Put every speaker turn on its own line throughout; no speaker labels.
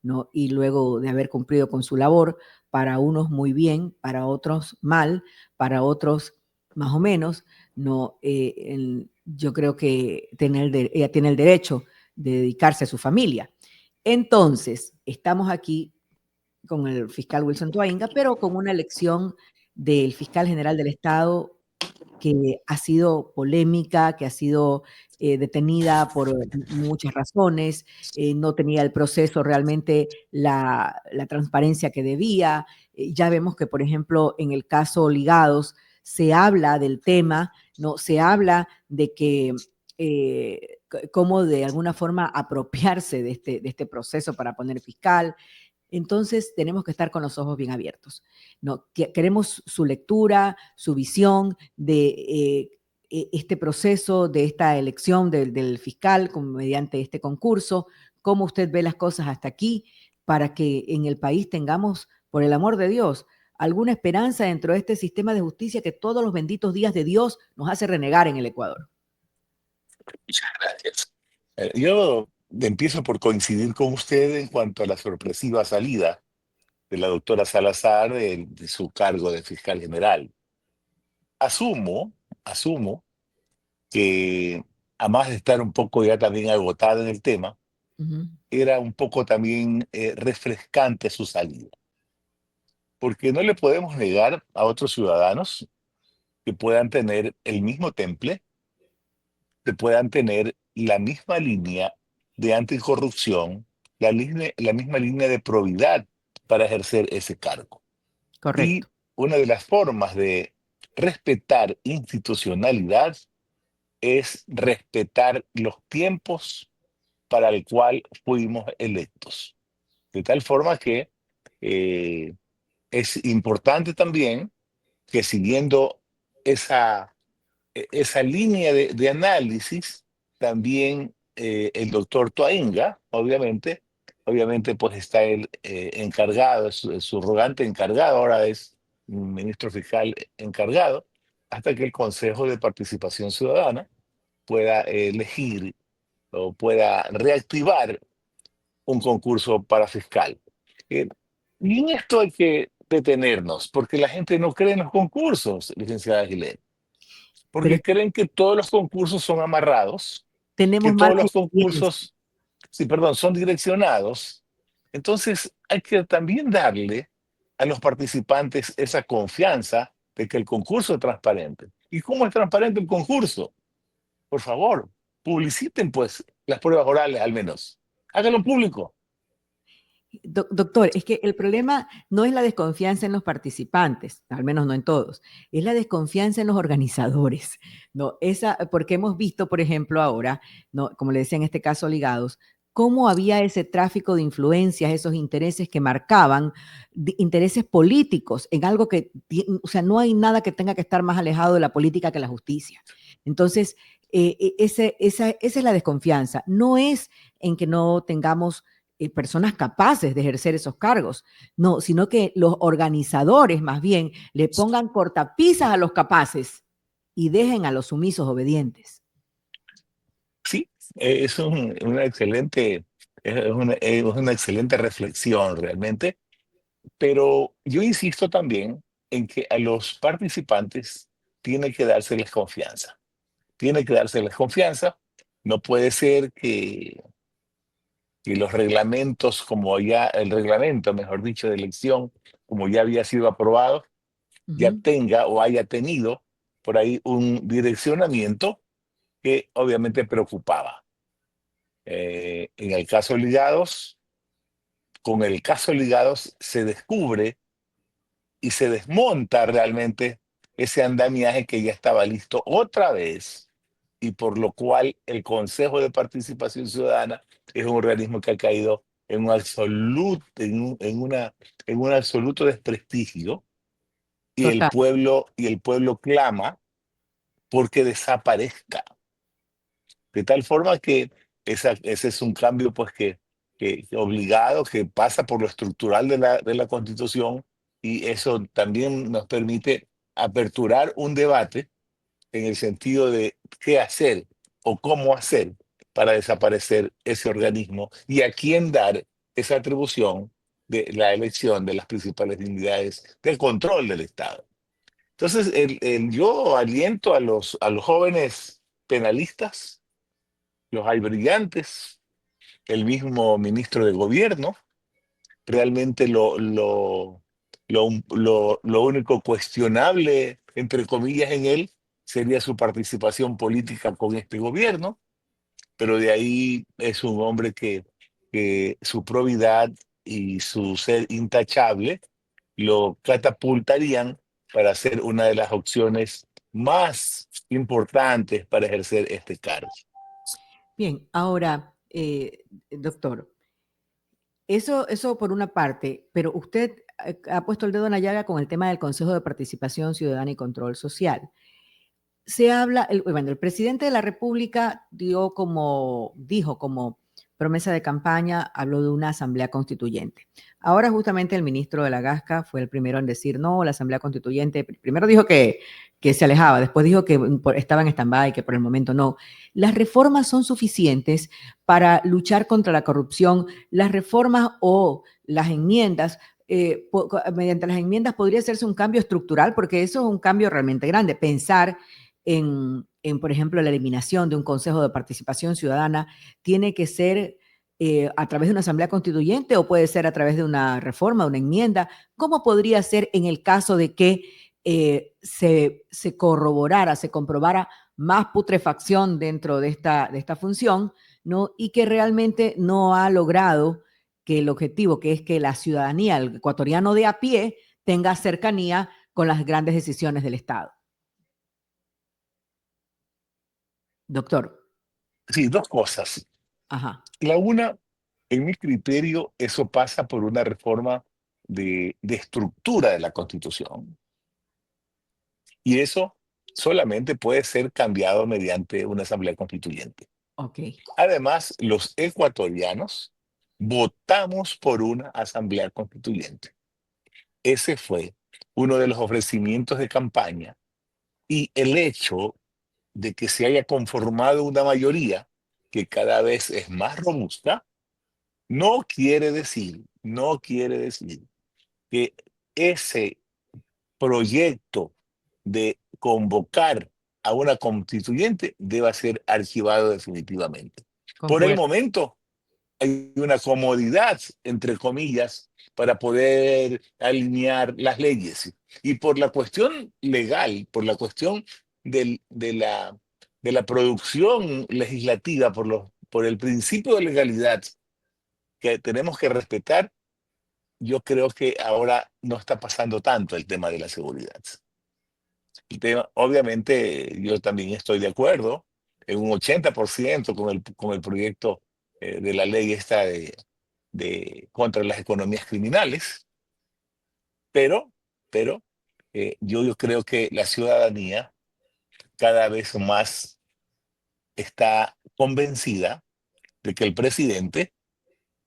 ¿no? Y luego de haber cumplido con su labor, para unos muy bien, para otros mal, para otros más o menos, ¿no? Yo creo que ella tiene el derecho de dedicarse a su familia. Entonces, estamos aquí con el fiscal Wilson Toainga, pero con una elección del fiscal general del Estado que ha sido polémica, que ha sido detenida por muchas razones, no tenía el proceso realmente la transparencia que debía. Ya vemos que, por ejemplo, en el caso Ligados, se habla del tema, ¿no? Se habla de que cómo de alguna forma apropiarse de este proceso para poner fiscal. Entonces tenemos que estar con los ojos bien abiertos. ¿No? Queremos su lectura, su visión de este proceso, de esta elección del fiscal mediante este concurso, cómo usted ve las cosas hasta aquí, para que en el país tengamos, por el amor de Dios, alguna esperanza dentro de este sistema de justicia que todos los benditos días de Dios nos hace renegar en el Ecuador.
Muchas gracias. Yo empiezo por coincidir con usted en cuanto a la sorpresiva salida de la doctora Salazar de su cargo de fiscal general. Asumo que, a más de estar un poco ya también agotada en el tema,
Uh -huh.
era un poco también refrescante su salida. Porque no le podemos negar a otros ciudadanos que puedan tener el mismo temple, que puedan tener la misma línea de anticorrupción, la misma línea de probidad para ejercer ese cargo. Y
Correcto.
una de las formas de respetar institucionalidad es respetar los tiempos para el cual fuimos electos. De tal forma que eh, es importante también que, siguiendo esa, esa línea de análisis, también el doctor Toainga, obviamente pues está él encargado, es subrogante encargado, ahora es ministro fiscal encargado, hasta que el Consejo de Participación Ciudadana pueda elegir o pueda reactivar un concurso para fiscal. Eh, y en esto hay que detenernos, porque la gente no cree en los concursos, licenciada Gilén,
Pero
porque creen que todos los concursos son amarrados, que
tenemos mala
todos los
experiencia.
concursos, sí, perdón, son direccionados. Entonces hay que también darle a los participantes esa confianza de que el concurso es transparente. ¿Y cómo es transparente el concurso? Por favor, publiciten pues las pruebas orales al menos. Háganlo público.
Doctor, es que el problema no es la desconfianza en los participantes, al menos no en todos, es la desconfianza en los organizadores, ¿no? Porque hemos visto, por ejemplo, ahora, ¿no? Como le decía en este caso Ligados, cómo había ese tráfico de influencias, esos intereses que marcaban, intereses políticos en algo que, o sea, no hay nada que tenga que estar más alejado de la política que la justicia. Entonces, esa es la desconfianza, no es en que no tengamos personas capaces de ejercer esos cargos, no, sino que los organizadores más bien le pongan cortapisas a los capaces y dejen a los sumisos obedientes.
Sí, es una excelente reflexión realmente, pero yo insisto también en que a los participantes tiene que dárseles confianza. Tiene que dárseles confianza. No puede ser que los reglamentos, el reglamento, mejor dicho, de elección, como ya había sido aprobado,
Uh
ya
-huh.
tenga o haya tenido por ahí un direccionamiento que obviamente preocupaba. En el caso Ligados, con el caso Ligados se descubre y se desmonta realmente ese andamiaje que ya estaba listo otra vez, y por lo cual el Consejo de Participación Ciudadana es un organismo que ha caído en un absoluto, en un absoluto desprestigio,
Total.
y el pueblo clama porque desaparezca. De tal forma que ese es un cambio pues que obligado, que pasa por lo estructural de la Constitución, y eso también nos permite aperturar un debate en el sentido de qué hacer o cómo hacer para desaparecer ese organismo y a quién dar esa atribución de la elección de las principales dignidades del control del Estado. Entonces, yo aliento a los jóvenes penalistas, los hay brillantes, el mismo ministro de Gobierno. Realmente lo único cuestionable, entre comillas, en él sería su participación política con este gobierno, pero de ahí es un hombre que su probidad y su ser intachable lo catapultarían para ser una de las opciones más importantes para ejercer este cargo.
Bien, ahora, doctor, eso por una parte, pero usted ha puesto el dedo en la llaga con el tema del Consejo de Participación Ciudadana y Control Social. Se habla, bueno, el presidente de la República dijo como promesa de campaña, habló de una asamblea constituyente. Ahora justamente el ministro de la Gasca fue el primero en decir no, la asamblea constituyente, primero dijo que se alejaba, después dijo que estaba en stand-by, que por el momento no. Las reformas son suficientes para luchar contra la corrupción, las reformas o las enmiendas mediante las enmiendas podría hacerse un cambio estructural, porque eso es un cambio realmente grande. Pensar por ejemplo, la eliminación de un Consejo de Participación Ciudadana tiene que ser a través de una asamblea constituyente o puede ser a través de una reforma, una enmienda. ¿Cómo podría ser en el caso de que se corroborara, se comprobara más putrefacción dentro de esta función, ¿no? Y que realmente no ha logrado que el objetivo, que es que la ciudadanía, el ecuatoriano de a pie, tenga cercanía con las grandes decisiones del Estado? Doctor.
Sí, dos cosas.
Ajá.
La una, en mi criterio, eso pasa por una reforma de estructura de la Constitución. Y eso solamente puede ser cambiado mediante una asamblea constituyente.
Ok.
Además, los ecuatorianos votamos por una asamblea constituyente. Ese fue uno de los ofrecimientos de campaña y el hecho de que se haya conformado una mayoría que cada vez es más robusta, no quiere decir que ese proyecto de convocar a una constituyente deba ser archivado definitivamente. Por el
Concuerdo.
momento hay una comodidad, entre comillas, para poder alinear las leyes. Y por la cuestión legal, por la cuestión del- de la producción legislativa, por el principio de legalidad que tenemos que respetar, yo creo que ahora no está pasando tanto el tema de la seguridad. Obviamente, yo también estoy de acuerdo en un 80% con el proyecto de la ley esta contra las economías criminales, pero, pero yo creo que la ciudadanía cada vez más está convencida de que el presidente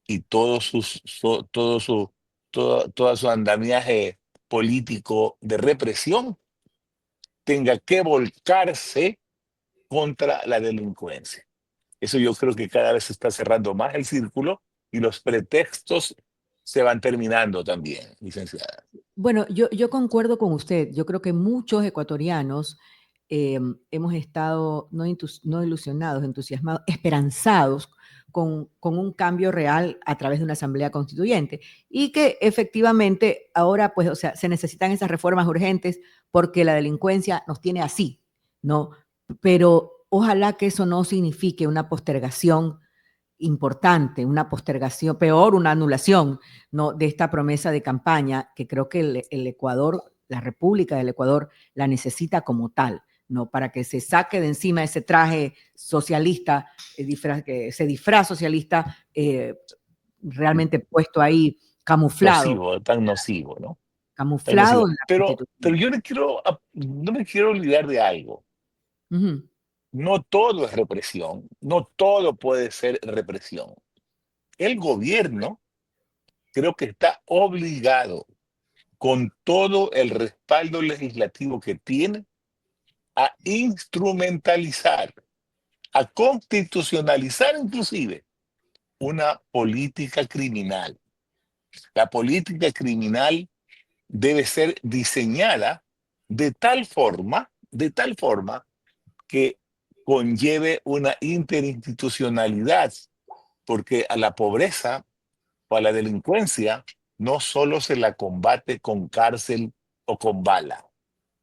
y todo su andamiaje político de represión tenga que volcarse contra la delincuencia. Eso yo creo que cada vez se está cerrando más el círculo y los pretextos se van terminando también, licenciada.
Bueno, yo concuerdo con usted. Yo creo que muchos ecuatorianos hemos estado no ilusionados, entusiasmados, esperanzados con un cambio real a través de una asamblea constituyente y que efectivamente ahora, pues, o sea, se necesitan esas reformas urgentes porque la delincuencia nos tiene así, ¿no? Pero ojalá que eso no signifique una postergación importante, una postergación, peor, una anulación, ¿no? De esta promesa de campaña que creo que el Ecuador, la República del Ecuador, la necesita como tal, ¿no? Para que se saque de encima ese traje socialista, que ese disfraz socialista realmente puesto ahí, camuflado,
Nocivo, tan nocivo, ¿no? Tan
camuflado
nocivo.
en la
Pero
Constitución.
yo no me quiero olvidar de algo.
Ujú.
No todo es represión, no todo puede ser represión. El gobierno creo que está obligado, con todo el respaldo legislativo que tiene, a instrumentalizar, a constitucionalizar inclusive una política criminal. La política criminal debe ser diseñada de tal forma que conlleve una interinstitucionalidad, porque a la pobreza o a la delincuencia no solo se la combate con cárcel o con bala,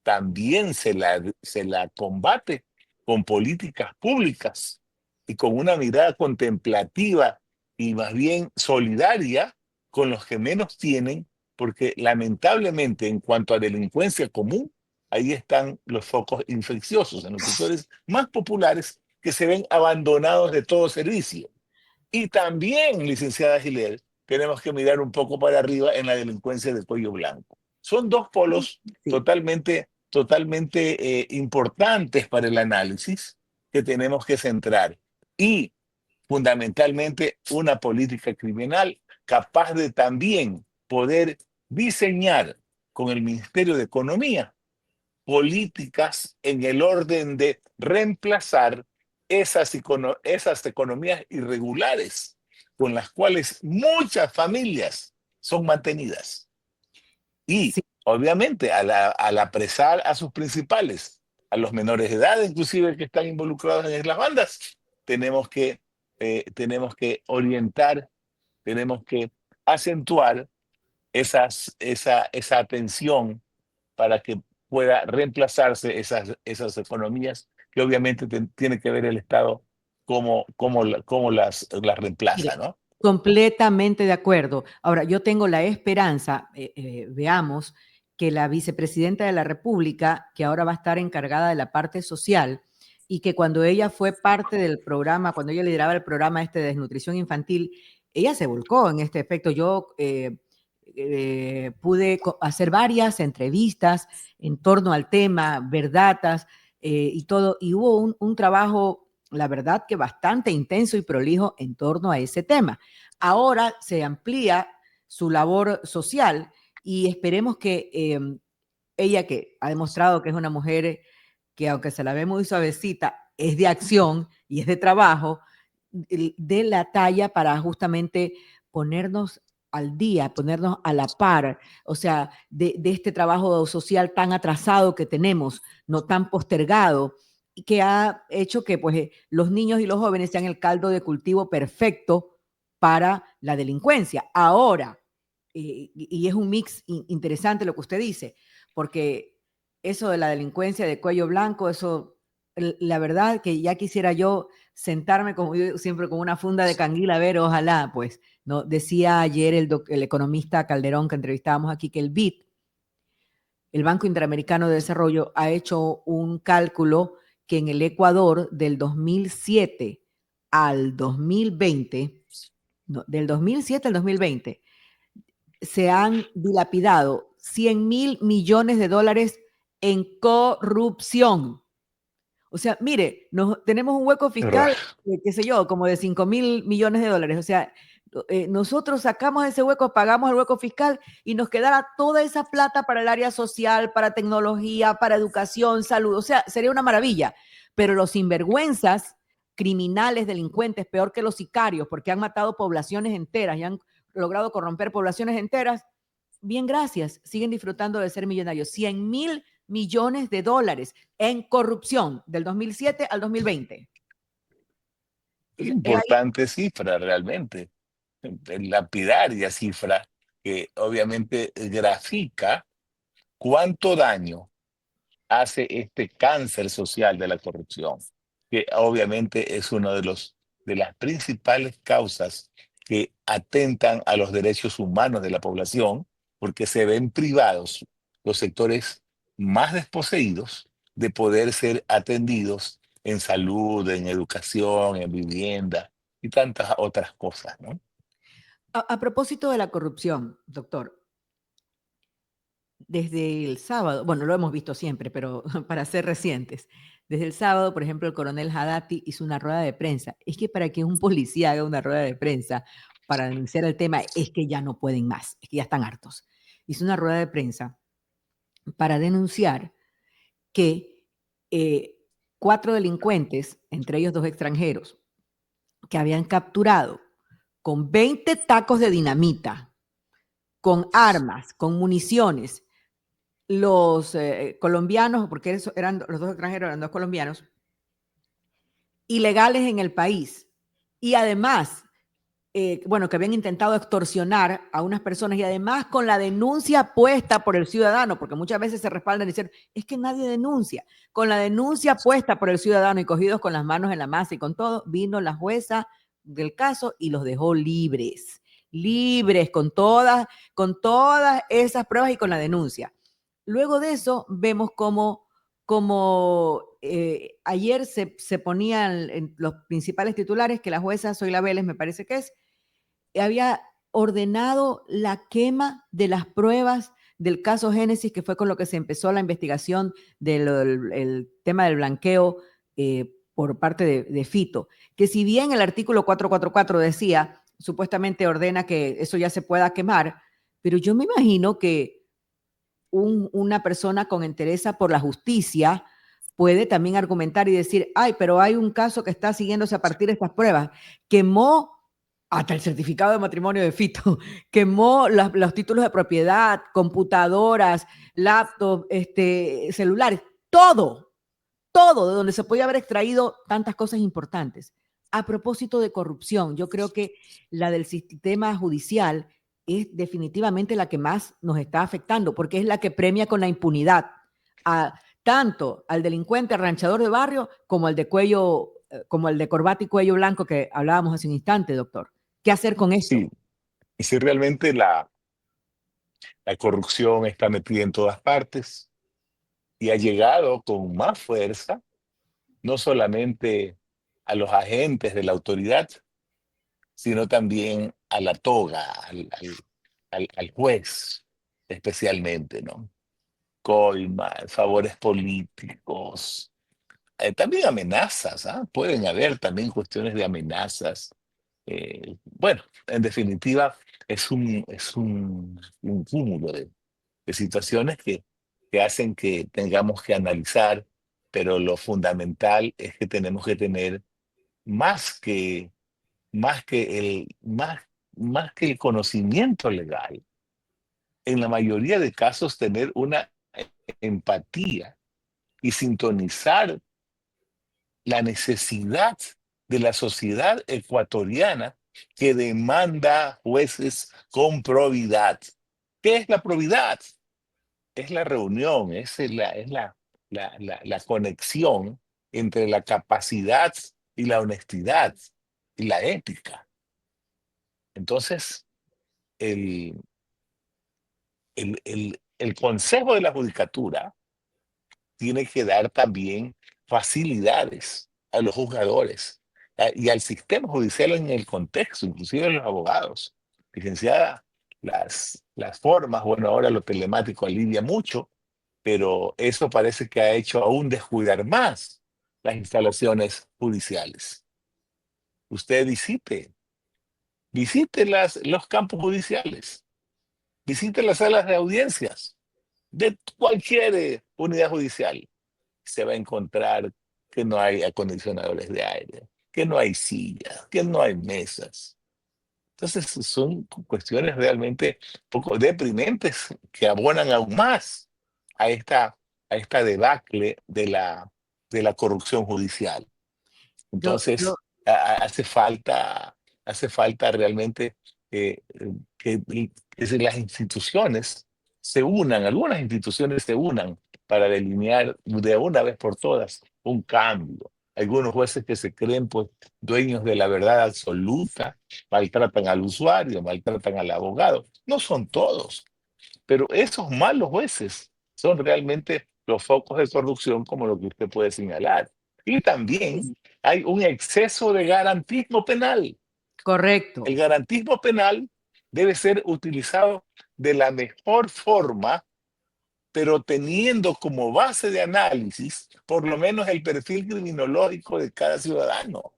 también se la combate con políticas públicas y con una mirada contemplativa y más bien solidaria con los que menos tienen, porque lamentablemente en cuanto a delincuencia común, ahí están los focos infecciosos en los sectores más populares que se ven abandonados de todo servicio. Y también, licenciada Giler, tenemos que mirar un poco para arriba en la delincuencia de cuello blanco. Son dos polos
Sí,
totalmente importantes para el análisis que tenemos que centrar. Y fundamentalmente una política criminal capaz de también poder diseñar con el Ministerio de Economía políticas en el orden de reemplazar esas economías irregulares con las cuales muchas familias son mantenidas. Y
sí.
obviamente al apresar a sus principales, a los menores de edad, inclusive que están involucrados en las bandas, tenemos que orientar, tenemos que acentuar esa atención para que pueda reemplazarse esas economías que obviamente tiene que ver el Estado cómo las reemplaza,
Mire,
¿no?
completamente de acuerdo. Ahora, yo tengo la esperanza, veamos, que la vicepresidenta de la República, que ahora va a estar encargada de la parte social, y que cuando ella fue parte del programa, cuando ella lideraba el programa este de desnutrición infantil, ella se volcó en este efecto. Yo pude hacer varias entrevistas en torno al tema, ver datas y todo, y hubo un trabajo, la verdad que bastante intenso y prolijo en torno a ese tema. Ahora se amplía su labor social y esperemos que ella, que ha demostrado que es una mujer que aunque se la ve muy suavecita, es de acción y es de trabajo, de la talla para justamente ponernos al día, ponernos a la par, o sea, de este trabajo social tan atrasado que tenemos, no tan postergado, y que ha hecho que pues, los niños y los jóvenes sean el caldo de cultivo perfecto para la delincuencia. Ahora, y es un mix interesante lo que usted dice, porque eso de la delincuencia de cuello blanco, eso, la verdad que ya quisiera yo sentarme como yo siempre con una funda de canguila, a ver, ojalá, pues, ¿no? Decía ayer el economista Calderón que entrevistábamos aquí que el BID, el Banco Interamericano de Desarrollo, ha hecho un cálculo que en el Ecuador del 2007 al 2020, no, del 2007 al 2020, se han dilapidado 100.000 millones de dólares en corrupción. O sea, mire, tenemos un hueco fiscal, qué sé yo, como de 5.000 millones de dólares. O sea, nosotros sacamos ese hueco, pagamos el hueco fiscal y nos quedará toda esa plata para el área social, para tecnología, para educación, salud. O sea, sería una maravilla. Pero los sinvergüenzas, criminales, delincuentes, peor que los sicarios, porque han matado poblaciones enteras y han logrado corromper poblaciones enteras, bien, gracias, siguen disfrutando de ser millonarios. 100.000 millones de dólares en corrupción del 2007 al 2020.
Importante cifra realmente, lapidaria cifra que obviamente grafica cuánto daño hace este cáncer social de la corrupción, que obviamente es uno de las principales causas que atentan a los derechos humanos de la población, porque se ven privados los sectores más desposeídos de poder ser atendidos en salud, en educación, en vivienda y tantas otras cosas, ¿no?
A propósito de la corrupción, doctor, desde el sábado, bueno, lo hemos visto siempre, pero para ser recientes, desde el sábado, por ejemplo, el coronel Hadati hizo una rueda de prensa. Es que para que un policía haga una rueda de prensa para denunciar el tema, es que ya no pueden más, es que ya están hartos. Hizo una rueda de prensa para denunciar que 4 delincuentes, entre ellos 2 extranjeros, que habían capturado con 20 tacos de dinamita, con armas, con municiones, los colombianos, porque eran los dos extranjeros, eran dos colombianos, ilegales en el país. Y además, bueno, que habían intentado extorsionar a unas personas y además con la denuncia puesta por el ciudadano, porque muchas veces se respaldan y dicen, es que nadie denuncia. Con la denuncia puesta por el ciudadano y cogidos con las manos en la masa y con todo, vino la jueza del caso y los dejó libres, libres con todas esas pruebas y con la denuncia. Luego de eso, vemos como ayer se ponían en los principales titulares que la jueza Zoila Vélez, me parece que es, había ordenado la quema de las pruebas del caso Génesis, que fue con lo que se empezó la investigación del el tema del blanqueo por parte de Fito. Que si bien el artículo 444 decía, supuestamente ordena que eso ya se pueda quemar, pero yo me imagino que una persona con interés por la justicia puede también argumentar y decir, ay, pero hay un caso que está siguiéndose a partir de estas pruebas. Quemó hasta el certificado de matrimonio de Fito, quemó los títulos de propiedad, computadoras, laptops, celulares, todo, todo de donde se podía haber extraído tantas cosas importantes. A propósito de corrupción, yo creo que la del sistema judicial es definitivamente la que más nos está afectando, porque es la que premia con la impunidad a tanto al delincuente ranchador de barrio como al de cuello, como el de corbata y cuello blanco que hablábamos hace un instante, doctor. ¿Qué hacer con esto?
Sí, y si realmente la corrupción está metida en todas partes y ha llegado con más fuerza, no solamente a los agentes de la autoridad, sino también a la toga, al juez especialmente, ¿no? Coimas, favores políticos, también amenazas, ¿ah? Pueden haber también cuestiones de amenazas. Bueno, en definitiva, es un cúmulo de situaciones que hacen que tengamos que analizar, pero lo fundamental es que tenemos que tener más que, más que el conocimiento legal, en la mayoría de casos tener una empatía y sintonizar la necesidad de la sociedad ecuatoriana que demanda jueces con probidad. ¿Qué es la probidad? Es la reunión, es la conexión entre la capacidad y la honestidad y la ética. Entonces, el, el Consejo de la Judicatura tiene que dar también facilidades a los juzgadores y al sistema judicial en el contexto, inclusive a los abogados. Licenciada, las formas, bueno, ahora lo telemático alivia mucho, pero eso parece que ha hecho aún descuidar más las instalaciones judiciales. Usted visite los campos judiciales, visite las salas de audiencias de cualquier unidad judicial. Se va a encontrar que no hay acondicionadores de aire, que no hay sillas, que no hay mesas. Entonces son cuestiones realmente poco deprimentes que abonan aún más a esta debacle de la corrupción judicial.
Yo,
Entonces, hace falta realmente que, que las instituciones se unan, algunas instituciones se unan para delinear de una vez por todas un cambio. Algunos jueces que se creen pues dueños de la verdad absoluta, maltratan al usuario, maltratan al abogado. No son todos, pero esos malos jueces son realmente los focos de corrupción como lo que usted puede señalar. Y también hay un exceso de garantismo penal. El
correcto.
garantismo penal debe ser utilizado de la mejor forma, pero teniendo como base de análisis por lo menos el perfil criminológico de cada ciudadano.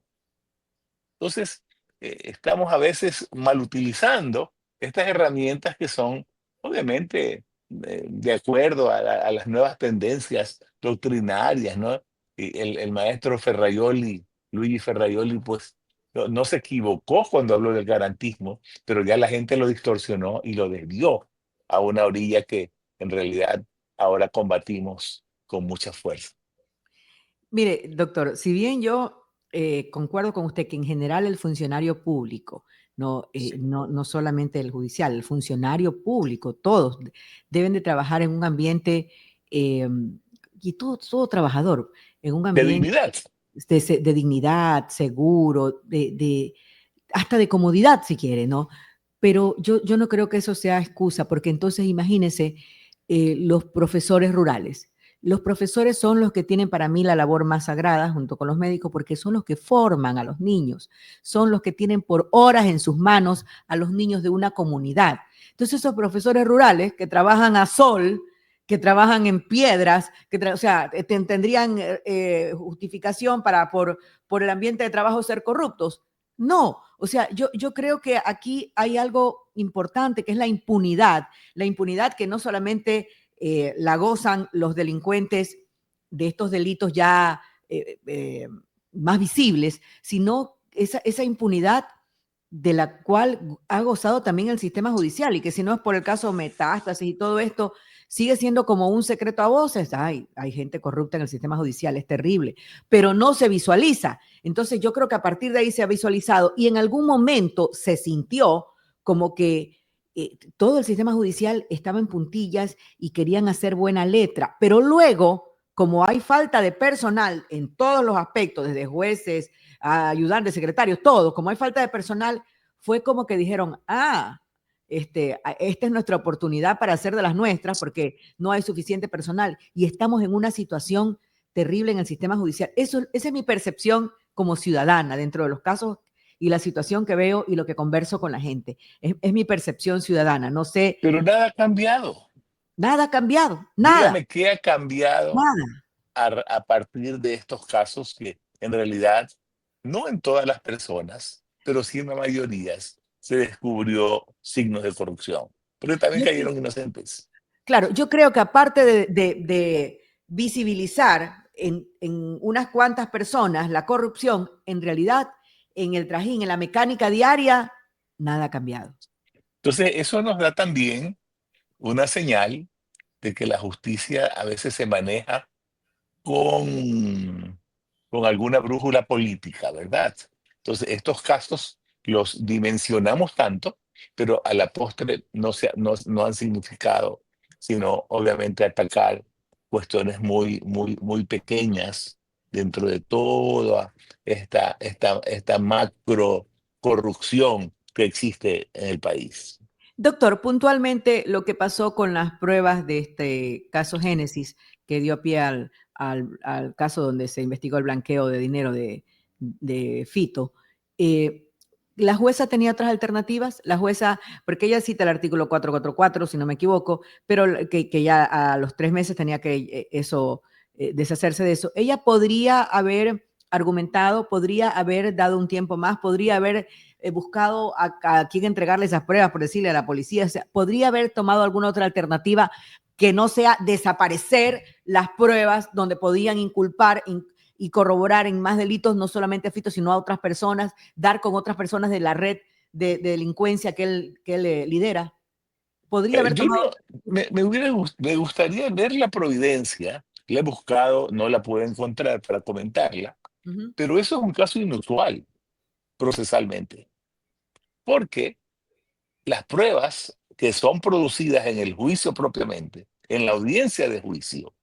Entonces, estamos a veces mal utilizando estas herramientas que son, obviamente, de acuerdo a las nuevas tendencias doctrinarias, ¿no? Y el maestro Ferraioli, Luigi Ferraioli, pues no se equivocó cuando habló del garantismo, pero ya la gente lo distorsionó y lo desvió a una orilla que en realidad ahora combatimos con mucha fuerza.
Mire, doctor, si bien yo concuerdo con usted que en general el funcionario público, no solamente el judicial, el funcionario público, todos deben de trabajar en un ambiente, eh, y todo trabajador, en un
De
ambiente
dignidad.
de dignidad, seguro, hasta de comodidad si quiere, ¿no? Pero yo no creo que eso sea excusa, porque entonces imagínense los profesores rurales. Los profesores son los que tienen para mí la labor más sagrada junto con los médicos porque son los que forman a los niños, son los que tienen por horas en sus manos a los niños de una comunidad. Entonces esos profesores rurales que trabajan a sol, que trabajan en piedras, o sea, tendrían justificación para por el ambiente de trabajo ser corruptos. No, o sea, yo creo que aquí hay algo importante que es la impunidad que no solamente la gozan los delincuentes de estos delitos ya más visibles, sino esa impunidad de la cual ha gozado también el sistema judicial y que si no es por el caso Metástasis y todo esto, sigue siendo como un secreto a voces. Ay, hay gente corrupta en el sistema judicial, es terrible, pero no se visualiza. Entonces yo creo que a partir de ahí se ha visualizado y en algún momento se sintió como que todo el sistema judicial estaba en puntillas y querían hacer buena letra, pero luego, como hay falta de personal en todos los aspectos, desde jueces, a ayudantes, secretarios, todo, como hay falta de personal, fue como que dijeron, esta es nuestra oportunidad para hacer de las nuestras porque no hay suficiente personal y estamos en una situación terrible en el sistema judicial. Esa es mi percepción como ciudadana dentro de los casos y la situación que veo y lo que converso con la gente. Es mi percepción ciudadana. No sé,
Pero nada ha cambiado.
nada ha cambiado, nada,
Dígame qué ha cambiado
nada.
a partir de estos casos que en realidad, no en todas las personas, pero sí en la mayoría, se descubrió signos de corrupción. Pero también
Yo,
cayeron inocentes.
claro, yo creo que aparte de visibilizar en unas cuantas personas la corrupción, en realidad, en el trajín, en la mecánica diaria, nada ha cambiado.
Entonces, eso nos da también una señal de que la justicia a veces se maneja con, con alguna brújula política, ¿verdad? Entonces, estos casos los dimensionamos tanto, pero a la postre no han significado, sino obviamente atacar cuestiones muy pequeñas dentro de toda esta macro corrupción que existe en el país.
Doctor, puntualmente lo que pasó con las pruebas de este caso Génesis, que dio pie al caso donde se investigó el blanqueo de dinero de Fito, eh, la jueza tenía otras alternativas, la jueza, porque ella cita el artículo 444, si no me equivoco, pero que ya a los 3 meses tenía que deshacerse de eso. Ella podría haber argumentado, podría haber dado un tiempo más, podría haber buscado a quién entregarle esas pruebas, por decirle a la policía. O sea, podría haber tomado alguna otra alternativa que no sea desaparecer las pruebas donde podían inculpar y corroborar en más delitos, no solamente a Fito, sino a otras personas, dar con otras personas de la red de delincuencia que él lidera. Podría haber
Yo
tomado.
no, me gustaría ver la providencia, la he buscado, no la puedo encontrar para comentarla,
Uh-huh.
pero eso es un caso inusual procesalmente, porque las pruebas que son producidas en el juicio propiamente, en la audiencia de juicio,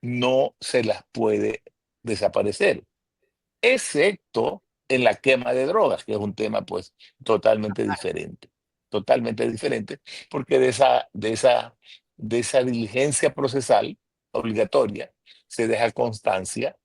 no se las puede desaparecer, excepto en la quema de drogas, que es un tema pues totalmente diferente, porque de esa diligencia procesal obligatoria se deja constancia,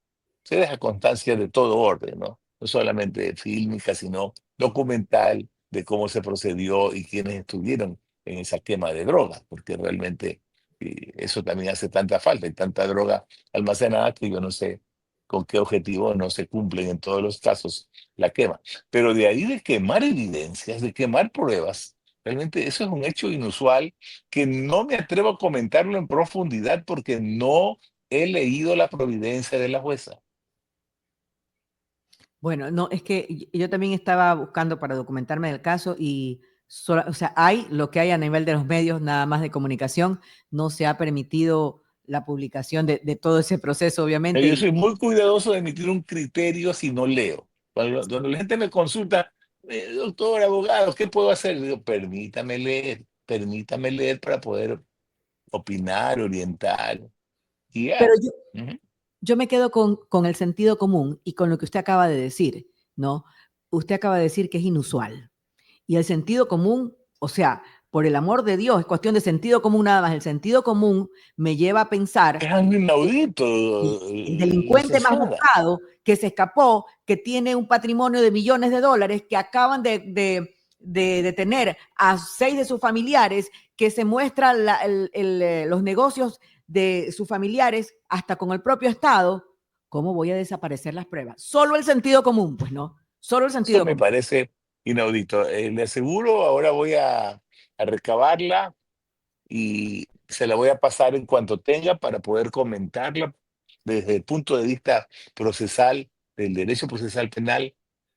se deja constancia de todo orden, ¿no? No solamente fílmica, sino documental de cómo se procedió y quiénes estuvieron en esa quema de drogas, porque realmente eso también hace tanta falta y tanta droga almacenada que yo no sé con qué objetivo no se cumplen en todos los casos la quema. Pero de ahí de quemar evidencias, de quemar pruebas, realmente eso es un hecho inusual que no me atrevo a comentarlo en profundidad porque no he leído la providencia de la jueza.
Bueno, no, es que yo también estaba buscando para documentarme del caso y, o sea, hay lo que hay a nivel de los medios, nada más de comunicación, no se ha permitido la publicación de todo ese proceso,
Pero
obviamente.
yo soy muy cuidadoso de emitir un criterio si no leo. Cuando la gente me consulta, doctor, abogado, ¿qué puedo hacer? Digo, permítame leer para poder opinar, orientar,
Pero
guiar.
yo,
Ujú.
yo me quedo con el sentido común y con lo que usted acaba de decir, ¿no? Usted acaba de decir que es inusual. Y el sentido común, o sea, por el amor de Dios, es cuestión de sentido común nada más. El sentido común me lleva a pensar
Es algo
que
inaudito,
el delincuente más
licenciada.
buscado, que se escapó, que tiene un patrimonio de millones de dólares, que acaban de detener a 6 de sus familiares, que se muestra los negocios de sus familiares hasta con el propio Estado. ¿Cómo voy a desaparecer las pruebas? Solo el sentido común, pues no, solo el
Eso
sentido
me
común.
parece inaudito. Le aseguro, ahora voy a recabarla y se la voy a pasar en cuanto tenga para poder comentarla desde el punto de vista procesal, del derecho procesal penal,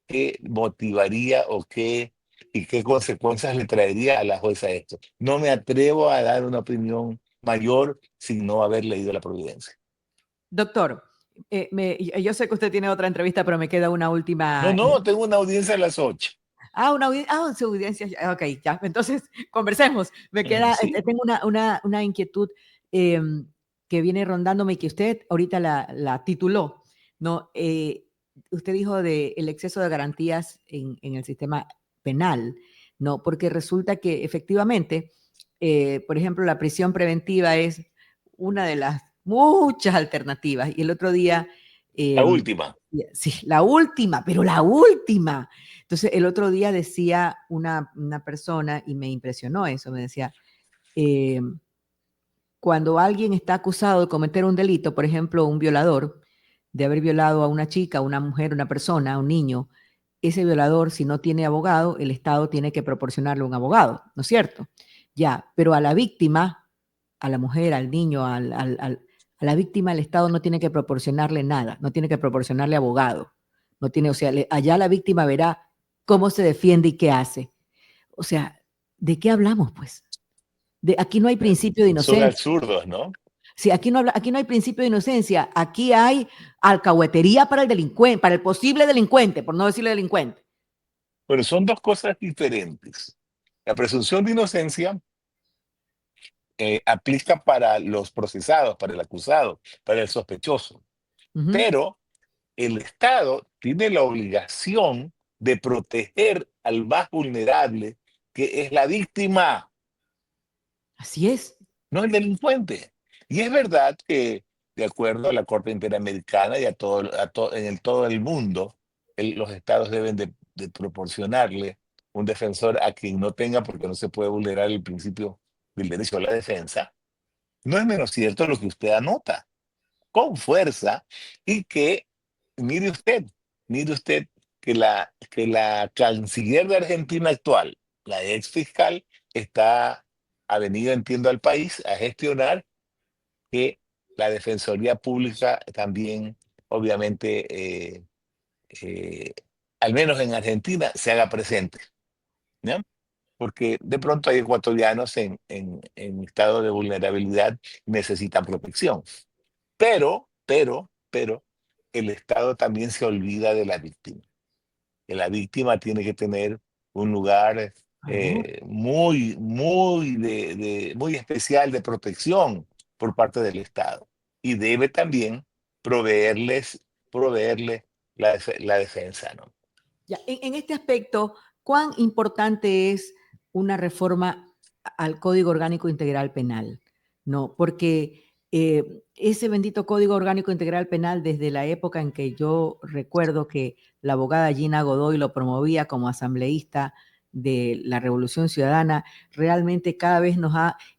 qué motivaría o qué y qué consecuencias le traería a la jueza esto. No me atrevo a dar una opinión mayor sin no haber leído la providencia.
Doctor, yo sé que usted tiene otra entrevista, pero me queda una
No,
última.
no, tengo una audiencia a las 8.
Su audiencia. Ok, ya. Entonces, conversemos. Me queda,
Sí,
tengo una inquietud que viene rondándome y que usted ahorita la tituló, ¿no? Usted dijo de el exceso de garantías en el sistema penal, ¿no? Porque resulta que efectivamente, por ejemplo, la prisión preventiva es una de las muchas alternativas. Y el otro día,
la
eh,
última.
sí, la última, pero la última. Entonces, el otro día decía una persona, y me impresionó eso, me decía, eh, cuando alguien está acusado de cometer un delito, por ejemplo, un violador, de haber violado a una chica, una mujer, una persona, un niño, ese violador, si no tiene abogado, el Estado tiene que proporcionarle un abogado, ¿no es cierto? Ya, pero a la víctima, a la mujer, al niño, a la víctima, el Estado no tiene que proporcionarle nada, no tiene que proporcionarle abogado, no tiene, o sea, allá la víctima verá cómo se defiende y qué hace. O sea, ¿de qué hablamos, pues? Aquí no hay principio de
Son
inocencia.
absurdos, ¿no?
Sí, aquí no hay principio de inocencia, aquí hay alcahuetería para el delincuente, para el posible delincuente, por no decirle delincuente.
Pero son dos cosas diferentes. La presunción de inocencia aplica para los procesados, para el acusado, para el sospechoso,
Ujú.
pero el Estado tiene la obligación de proteger al más vulnerable, que es la víctima,
Así es.
no el delincuente. Y es verdad que, de acuerdo a la Corte Interamericana y en todo el mundo, los estados deben de proporcionarle un defensor a quien no tenga, porque no se puede vulnerar el principio del derecho a la defensa. No es menos cierto lo que usted anota, con fuerza, y que, mire usted, mire usted que la canciller de Argentina actual, la ex fiscal, ha venido, entiendo, al país a gestionar que la Defensoría Pública también, obviamente, eh, al menos en Argentina, se haga presente, ¿no? Porque de pronto hay ecuatorianos en estado de vulnerabilidad y necesitan protección. Pero, el Estado también se olvida de la víctima. Que la víctima tiene que tener un lugar
Claro.
muy especial de protección por parte del Estado. Y debe también proveerle la defensa, ¿no?
Ya, en este aspecto, ¿cuán importante es una reforma al Código Orgánico Integral Penal? No, porque ese bendito Código Orgánico Integral Penal, desde la época en que yo recuerdo que la abogada Gina Godoy lo promovía como asambleísta de la Revolución Ciudadana, realmente cada vez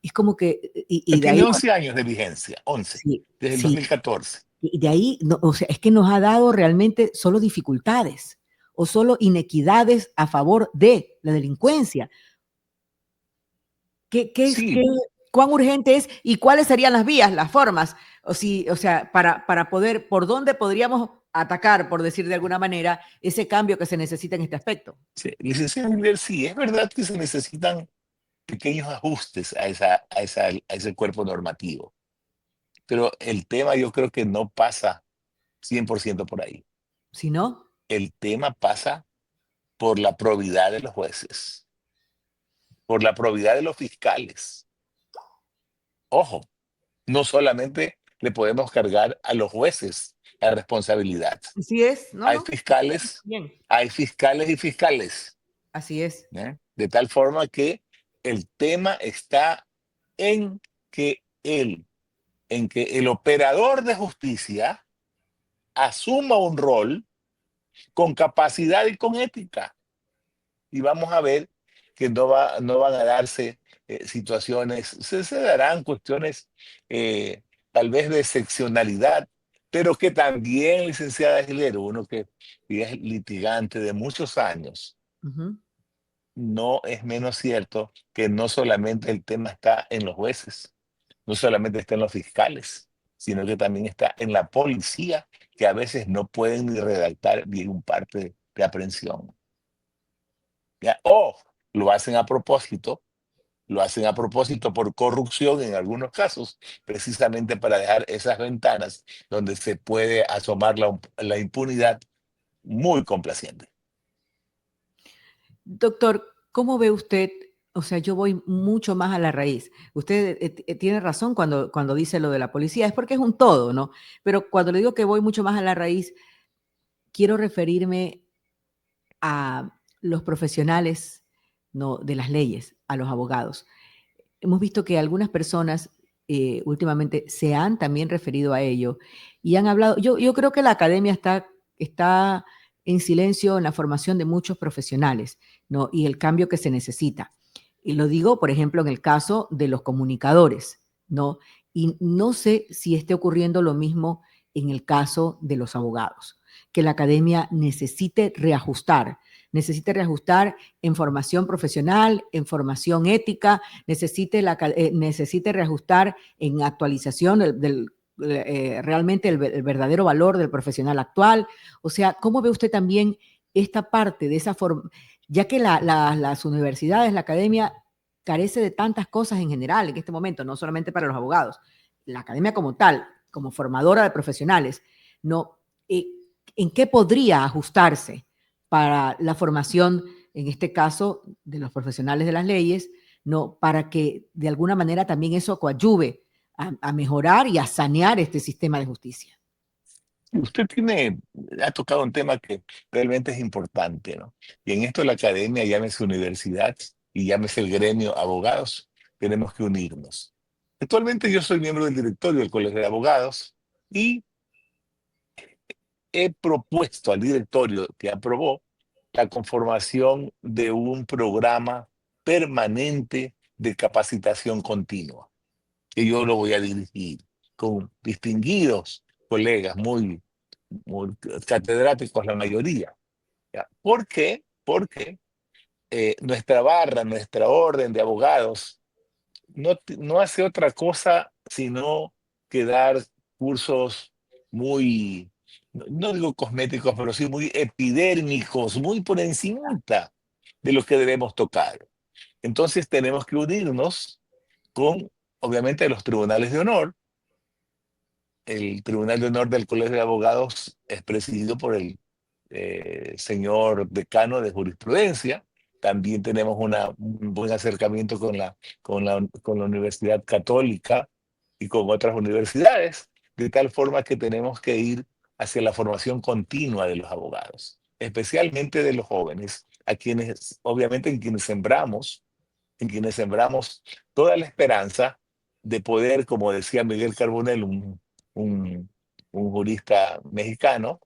es como que, y de
Tiene
ahí,
11 años de vigencia, 11,
sí,
desde el
sí,
2014.
y de ahí, no, o sea, es que nos ha dado realmente solo dificultades o solo inequidades a favor de la delincuencia. ¿Qué,
Sí,
cuán urgente es y cuáles serían las vías, las formas? O sea, para poder, ¿por dónde podríamos atacar, por decir de alguna manera, ese cambio que se necesita en este aspecto.
Sí, licenciado Miller, sí, es verdad que se necesitan pequeños ajustes a ese cuerpo normativo, pero el tema yo creo que no pasa 100% por ahí.
Si no,
El tema pasa por la probidad de los jueces, por la probidad de los fiscales. Ojo, no solamente le podemos cargar a los jueces la responsabilidad.
así es, no,
Hay
no,
fiscales,
bien,
hay fiscales y fiscales,
así es.
¿eh? De tal forma que el tema está en que en que el operador de justicia asuma un rol con capacidad y con ética. Y vamos a ver que no van a darse situaciones, se darán cuestiones tal vez de excepcionalidad, pero que también, licenciada Aguilera, uno que es litigante de muchos años,
Ujú.
no es menos cierto que no solamente el tema está en los jueces, no solamente está en los fiscales, sino que también está en la policía, que a veces no pueden ni redactar bien un parte de aprehensión. ¿Ya? O lo hacen a propósito, lo hacen a propósito por corrupción en algunos casos, precisamente para dejar esas ventanas donde se puede asomar la impunidad muy complaciente.
Doctor, ¿cómo ve usted? O sea, yo voy mucho más a la raíz. Usted tiene razón cuando dice lo de la policía, es porque es un todo, ¿no? Pero cuando le digo que voy mucho más a la raíz, quiero referirme a los profesionales, ¿no?, de las leyes, a los abogados. Hemos visto que algunas personas últimamente se han también referido a ello y han hablado. Yo creo que la academia está en silencio en la formación de muchos profesionales, ¿no?, y el cambio que se necesita. Y lo digo, por ejemplo, en el caso de los comunicadores, ¿no? Y no sé si esté ocurriendo lo mismo en el caso de los abogados, que la academia necesite reajustar en formación profesional, en formación ética, necesite reajustar en actualización realmente el verdadero valor del profesional actual. O sea, ¿cómo ve usted también esta parte de esa forma? Ya que las universidades, la academia carece de tantas cosas en general en este momento, no solamente para los abogados, la academia como tal, como formadora de profesionales, no, eh, ¿en qué podría ajustarse para la formación, en este caso, de los profesionales de las leyes, no, para que de alguna manera también eso coadyuve a mejorar y a sanear este sistema de justicia?
Usted ha tocado un tema que realmente es importante, ¿no? Y en esto la academia, llámese universidad y llámese el gremio abogados, tenemos que unirnos. Actualmente yo soy miembro del directorio del Colegio de Abogados y he propuesto al directorio que aprobó la conformación de un programa permanente de capacitación continua, que yo lo voy a dirigir con distinguidos colegas muy catedráticos la mayoría. ¿Ya? ¿Por qué? Porque nuestra barra, nuestra orden de abogados no hace otra cosa sino que dar cursos muy, no digo cosméticos, pero sí muy epidérmicos, muy por encima de lo que debemos tocar. Entonces tenemos que unirnos con, obviamente, los tribunales de honor. El Tribunal de Honor del Colegio de Abogados es presidido por el señor decano de jurisprudencia. También tenemos un buen acercamiento con la Universidad Católica y con otras universidades, de tal forma que tenemos que ir hacia la formación continua de los abogados, especialmente de los jóvenes, a quienes, obviamente, en quienes sembramos toda la esperanza de poder, como decía Miguel Carbonell, un, un jurista mexicano,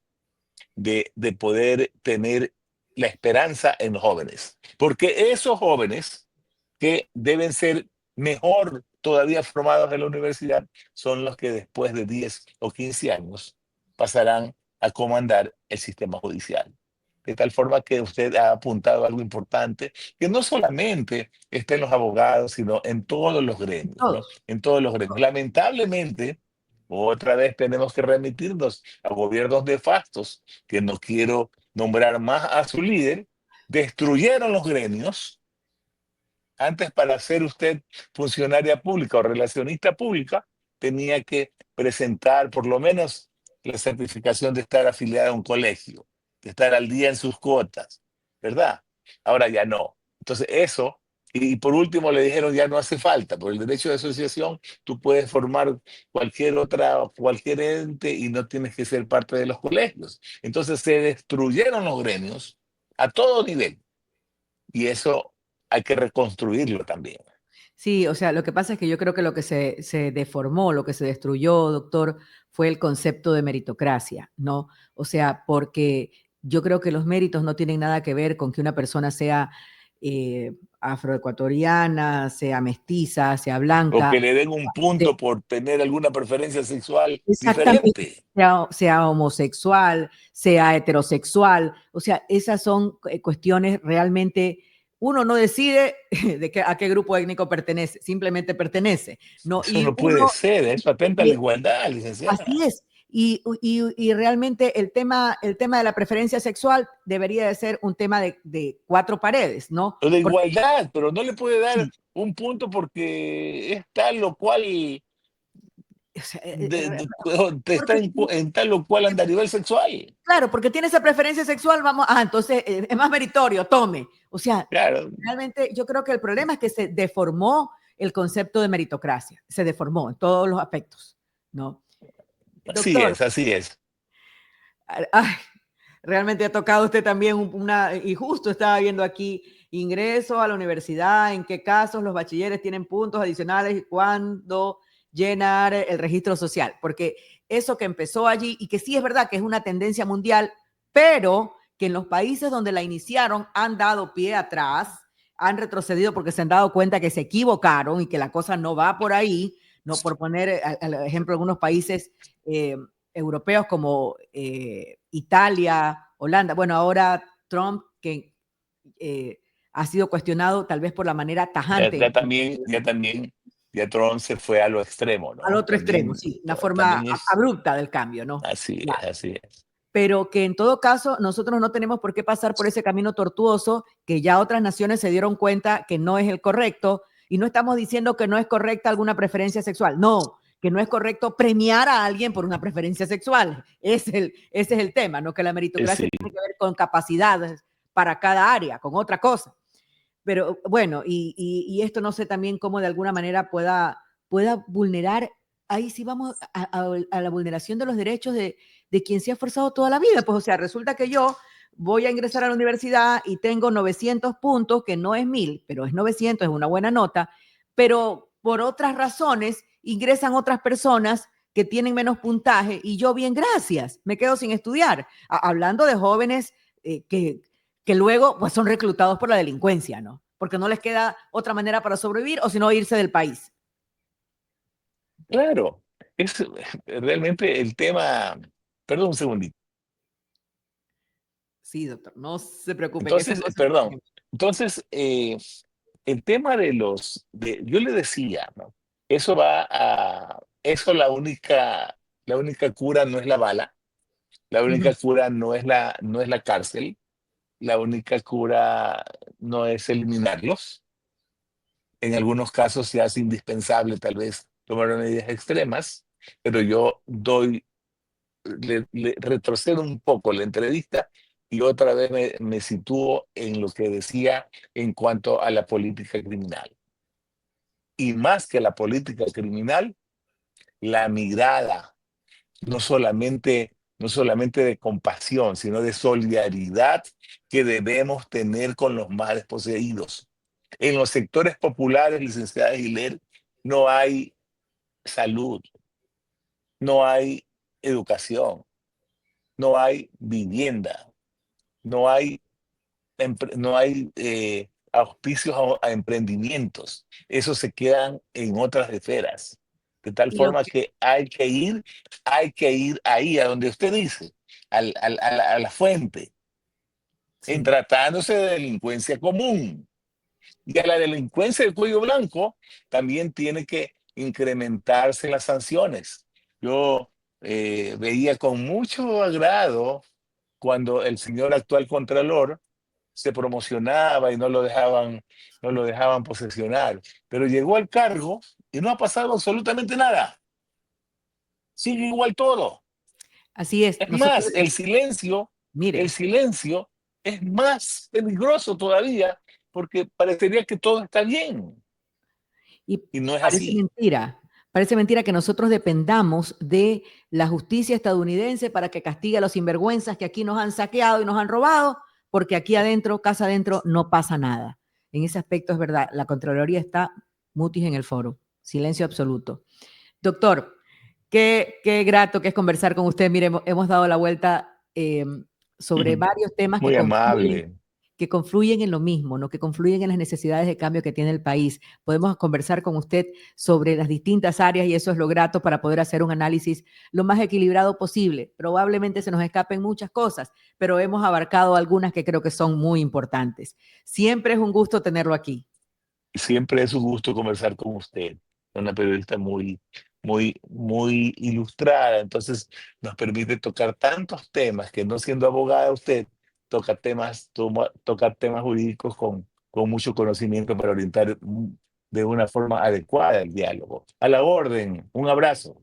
de poder tener la esperanza en los jóvenes. Porque esos jóvenes que deben ser mejor todavía formados en la universidad son los que después de 10 o 15 años pasarán a comandar el sistema judicial. De tal forma que usted ha apuntado algo importante, que no solamente está en los abogados, sino en todos los gremios, ¿no?
Todos.
En todos los gremios. Lamentablemente, Otra vez tenemos que remitirnos a gobiernos nefastos, que no quiero nombrar más a su líder, destruyeron los gremios. Antes, para ser usted funcionaria pública o relacionista pública, tenía que presentar por lo menos la certificación de estar afiliada a un colegio, de estar al día en sus cuotas, ¿verdad? Ahora ya no. Entonces eso, y por último le dijeron ya no hace falta, por el derecho de asociación tú puedes formar cualquier ente y no tienes que ser parte de los colegios. Entonces se destruyeron los gremios a todo nivel. Y eso hay que reconstruirlo también.
Sí, o sea, lo que pasa es que yo creo que lo que se deformó, lo que se destruyó, doctor, fue el concepto de meritocracia, ¿no? O sea, porque yo creo que los méritos no tienen nada que ver con que una persona sea afroecuatoriana, sea mestiza, sea
O
blanca.
que le den un
De-
punto por tener alguna preferencia sexual
Exactamente,
diferente.
sea homosexual, sea heterosexual, o sea, esas son cuestiones realmente, uno no decide a qué grupo étnico pertenece, simplemente pertenece, ¿no?
Eso
Y
no puede
uno,
ser, eso atenta a la
y-
igualdad,
así
licenciada.
es, y realmente el tema de la preferencia sexual debería de ser un tema de cuatro paredes, ¿no?
O de
Porque
igualdad, pero no le puede dar
sí,
un punto porque es tal o cual,
o sea,
está
porque
en tal o cual andarivel sexual.
claro, porque tiene esa preferencia sexual, vamos, entonces es más meritorio, tome. O sea,
Claro,
realmente yo creo que el problema es que se deformó el concepto de meritocracia, se deformó en todos los aspectos, ¿no?
así
Doctor,
es, así es.
ay, realmente ha tocado usted también y justo estaba viendo aquí, ingreso a la universidad, en qué casos los bachilleres tienen puntos adicionales y cuándo llenar el registro social, porque eso que empezó allí y que sí es verdad que es una tendencia mundial, pero que en los países donde la iniciaron han dado pie atrás, han retrocedido porque se han dado cuenta que se equivocaron y que la cosa no va por ahí, no por poner al ejemplo algunos países eh, europeos como Italia, Holanda. Bueno, ahora Trump, que ha sido cuestionado tal vez por la manera
Ya,
tajante,
ya también, ya también, ya Trump se fue a lo extremo,
al
¿no?
otro extremo,
También,
sí, una forma
también es
abrupta del cambio, ¿no?
así, es
Claro.
así es.
Pero que en todo caso nosotros no tenemos por qué pasar por ese camino tortuoso que ya otras naciones se dieron cuenta que no es el correcto y no estamos diciendo que no es correcta alguna preferencia sexual, no, que no es correcto premiar a alguien por una preferencia sexual. Ese es el tema, ¿no? Que la meritocracia
Sí,
tiene que ver con capacidades para cada área, con otra cosa. Pero bueno, y esto no sé también cómo de alguna manera pueda vulnerar, ahí sí vamos a la vulneración de los derechos de quien se ha esforzado toda la vida. Pues o sea, resulta que yo voy a ingresar a la universidad y tengo 900 puntos, que no es 1000, pero es 900, es una buena nota, pero por otras razones ingresan otras personas que tienen menos puntaje y yo bien, gracias, me quedo sin estudiar. Hablando de jóvenes que luego pues son reclutados por la delincuencia, ¿no? Porque no les queda otra manera para sobrevivir o si no irse del país.
claro. Es realmente el tema. Perdón un segundito.
Sí, doctor, no se preocupe, que esas
Entonces,
cosas
perdón. Entonces, el tema yo le decía, ¿no? Eso la única cura no es la bala, la
uh -huh.
única cura no es la cárcel, la única cura no es eliminarlos. En algunos casos se hace indispensable tal vez tomar medidas extremas, pero retrocedo un poco la entrevista y otra vez me sitúo en lo que decía en cuanto a la política criminal. Y más que la política criminal, la mirada, no solamente de compasión, sino de solidaridad que debemos tener con los más desposeídos. En los sectores populares, licenciada Giler, no hay salud, no hay educación, no hay vivienda, no hay, no hay auspicios a emprendimientos. Esos se quedan en otras esferas. De tal
Y lo
forma
que,
que hay que ir ahí, a donde usted dice, a la fuente, en
sí.
tratándose de delincuencia común. Y a la delincuencia del cuello blanco también tiene que incrementarse las sanciones. Yo veía con mucho agrado cuando el señor actual contralor se promocionaba y no lo dejaban posesionar. Pero llegó al cargo y no ha pasado absolutamente nada. Sigue igual todo.
Así es.
Es
Nosotros,
más, el
mire,
silencio es más peligroso todavía porque parecería que todo está bien
y
y no es así.
parece mentira que nosotros dependamos de la justicia estadounidense para que castigue a los sinvergüenzas que aquí nos han saqueado y nos han robado, porque aquí adentro, casa adentro, no pasa nada. En ese aspecto es verdad, la Contraloría está mutis en el foro, silencio absoluto. Doctor, qué grato que es conversar con usted. Mire, hemos dado la vuelta sobre varios temas
Muy amable.
que confluyen en lo mismo, ¿no? Que confluyen en las necesidades de cambio que tiene el país. Podemos conversar con usted sobre las distintas áreas y eso es lo grato para poder hacer un análisis lo más equilibrado posible. Probablemente se nos escapen muchas cosas, pero hemos abarcado algunas que creo que son muy importantes. Siempre es un gusto tenerlo aquí.
Siempre es un gusto conversar con usted, una periodista muy, muy, muy ilustrada, entonces nos permite tocar tantos temas que no siendo abogada usted toca temas jurídicos con mucho conocimiento para orientar de una forma adecuada el diálogo. A la orden, un abrazo.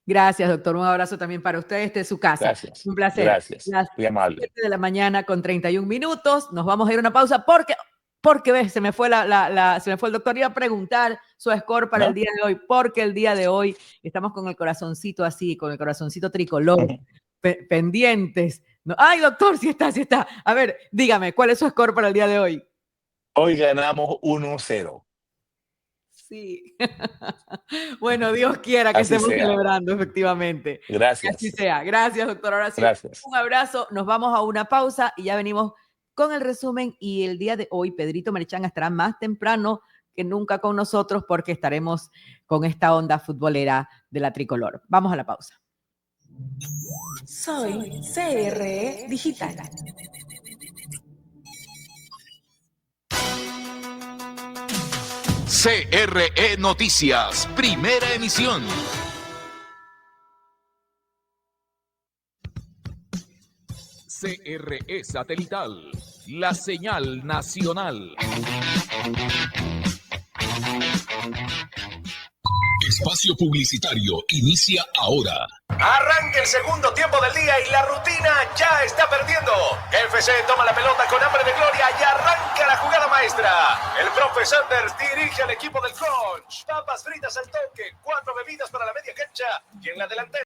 Gracias, doctor. Un abrazo también para usted. Este es su casa.
Gracias,
Un placer.
gracias,
Las
muy amable.
7 de la mañana con 31 minutos. Nos vamos a ir a una pausa porque ves, se me fue se me fue el doctor. Iba a preguntar su score para el
¿No?
día de hoy, porque el día de hoy estamos con el corazoncito así, con el corazoncito tricolor, pendientes. No, ay, doctor, sí está, sí está. A ver, dígame, ¿cuál es su score para el día de hoy?
Hoy ganamos 1-0.
Sí. Bueno, Dios quiera que
Así
estemos
sea.
celebrando, efectivamente. Que así
Gracias,
sea. Gracias, doctor. Ahora sí,
gracias.
un abrazo. Nos vamos a una pausa y ya venimos con el resumen. Y el día de hoy, Pedrito Marichán estará más temprano que nunca con nosotros porque estaremos con esta onda futbolera de la tricolor. Vamos a la pausa.
Soy CRE Digital.
CRE Noticias, primera emisión. CRE Satelital, la señal nacional. Espacio publicitario inicia ahora.
Arranca el segundo tiempo del día y la rutina ya está perdiendo. FC toma la pelota con hambre de gloria y arranca la jugada maestra. El profe Sanders dirige al equipo del Crunch. Papas fritas al toque, 4 bebidas para la media cancha y en la delantera